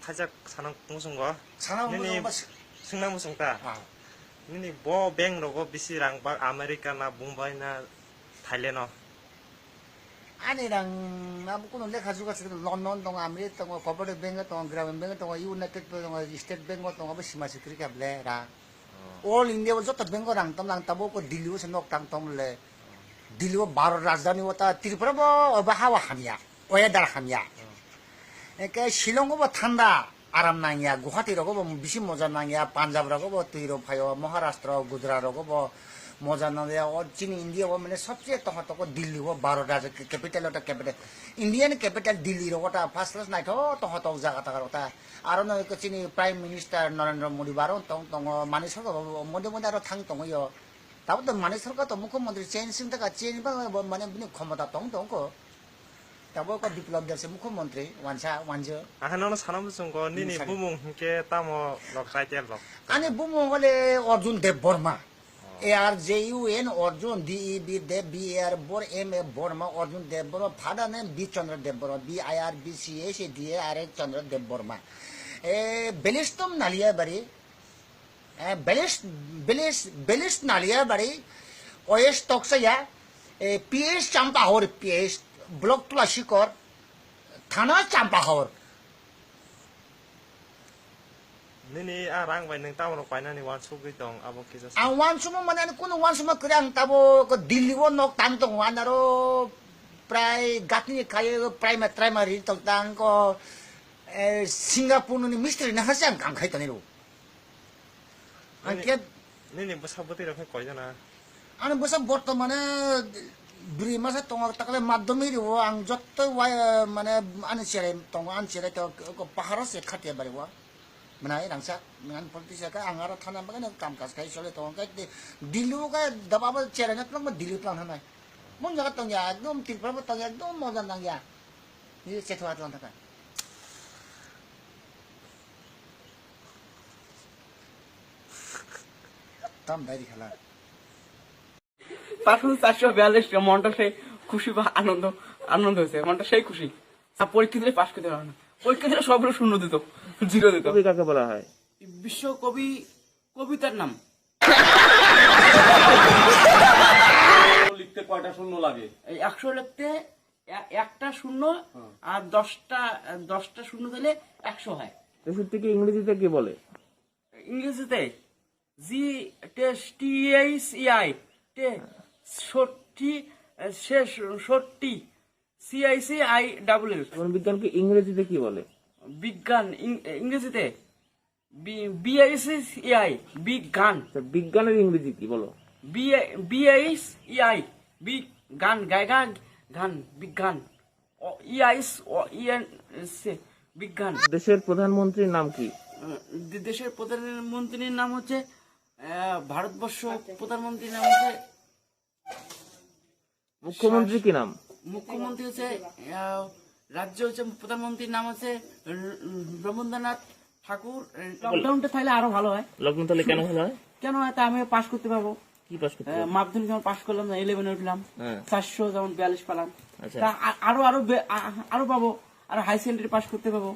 khajak sanang musung go. Sanang Nini musung sungna musung ta. Nini bo beng rogo bisi rang bak Amerika na Mumbai na Thailand no. 아니랑 나무꾼은 내 가지고 갔을 때 런던 동안 아메리카 동안 거버드 뱅거 동안 그라면 뱅거 동안 유나이티드 동안 스테이트 뱅거 동안 뭐 심하지 그렇게 하블래라 올 인디아 저또 뱅거랑 땀랑 따보고 딜리오서 녹당 땀을래 딜리오 바로 라জধানী 왔다 Tripura অবহাওয়া হামিয়া weather হামিয়া একে শিলংও ঠান্ডা আরাম নাঙ্গিয়া গুয়াহাটিরও বেশি মজা নাঙ্গিয়া পাঞ্জাবরাও তৈরো ফাইও মহারাষ্ট্র গুজরাটও মজা না দেয়া और चीन इंडिया वो मैंने सबसे तक दिल्ली वो 12 टा कैपिटल ওটা कैपिटल इंडियन कैपिटल दिल्ली रो ওটা ফার্স্ট ক্লাস নাইট তো জায়গা থাকার ওটা আর না চিনি প্রাইম মিনিস্টার নরেন্দ্র মোদি বারো তং মানে সরকার মধ্যে মধ্যে আরো থাং তং ইয় তারপর তো মানে সরকার তো মুখ্যমন্ত্রী চেঞ্জ সিংটা চেঞ্জ মানে ক্ষমতা তং তং কো তারপর কো বিপ্লব দেশে মুখ্যমন্ত্রী ওয়ানজো আহানো সানা musung go nini bumung ke tamo lok title lok. আনি বুমু হলে Arjun Debbarma ARJUN Arjun DEB Dev BAR Bor MA Borma Arjun Debbarma father name B Chandra Debbarma BIRBCH DAR Chandra Debbarma Belistum Nalia Bari Belis Nalia Bari OS Toxaya PS Champahor PS Block Tulashikor Thana Champahor Nini arang bai nang tamo pai na ni wan sugi dong abo kisa. Ang wan suma manan kuno wan suma kerang tabo ko diliwo nok tang tong wan aro prai gatni kaya primary tong tang ko Singapore ni mystery na hasang kang kai tanilo. Angket Nini basa boti ra koi jana. Ano basa বর্তমানে দুই মাসে তোমার তাকলে মাধ্যমিক ang যত মানে আনছেরে তং আনছেরে তো পাহাড় সে খাটিয়ে বাড়িবা menaik rangsak dengan politisi ka angara thana bagana kam kas kai sole tong kai dilu ka dababa cherana tlang ma dilu tlang hanai mon jaga tong ya ekdom tirpra tong ya ekdom moja nang ya ni chetwa tlang thaka tam dairi khala 442 মনটা সেই খুশি বা আনন্দ হয়েছে মনটা সেই খুশি আর পরীক্ষা দিলে পাস করতে পারবে না পরীক্ষা দিলে সবগুলো শূন্য দিত জিরো দিত কবি কাকে বলা হয় বিশ্ব কবি কবিতার নাম লিখতে কয়টা শূন্য লাগে এই 100 লিখতে একটা শূন্য আর 10টা শূন্য দিলে 100 হয় এসব থেকে ইংরেজিতে কি বলে ইংরেজিতে জি টেস্টিআই টে সত্যি শেষ সত্যি CICI ডাবল এল বিজ্ঞানকে ইংরেজিতে কি বলে বিজ্ঞান ইংরেজিতে BICEI বিজ্ঞান বিজ্ঞানের ইংরেজি কি বলো BICEI বিজ্ঞান গায়গান গান বিজ্ঞান বিজ্ঞান দেশের প্রধানমন্ত্রীর নাম কি দেশের প্রধানমন্ত্রীর নাম হচ্ছে ভারতবর্ষ প্রধানমন্ত্রীর নাম হচ্ছে মুখ্যমন্ত্রী কি নাম মুখ্যমন্ত্রী হচ্ছে রাজ্য হচ্ছে প্রধানমন্ত্রীর নাম হচ্ছে রবীন্দ্রনাথ ঠাকুর লকডাউনটা তাহলে আরো ভালো হয় লকডাউন তাহলে কেন ভালো হয় কেন হয় তা আমি পাশ করতে পারবো কি পাস করতে মাধ্যমিক যেমন পাশ করলাম 11 উঠলাম 400 যেমন 42 পেলাম আচ্ছা তা আরো পাবো আর হাই সেকেন্ডারি পাশ করতে পাবো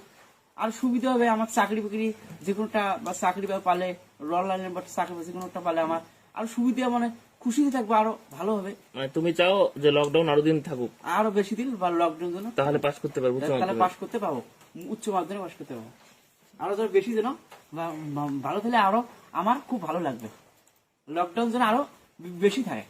আর সুবিধা হবে আমার চাকরি বাকরি যে কোনোটা বা চাকরি পালে রল লাইনের বা চাকরি যে কোনোটা পালে আমার আর সুবিধা মানে খুশি থাকবো আরো ভালো হবে মানে তুমি চাও যে লকডাউন আরো দিন থাকুক আরো বেশি দিন বা লকডাউন জন্য তাহলে পাস করতে পারবো তাহলে পাস করতে পাবো উচ্চ মাধ্যমিক পাস করতে পাবো আরো ধর বেশি যেন ভালো থাকলে আরো আমার খুব ভালো লাগবে লকডাউন যেন আরো বেশি থাকে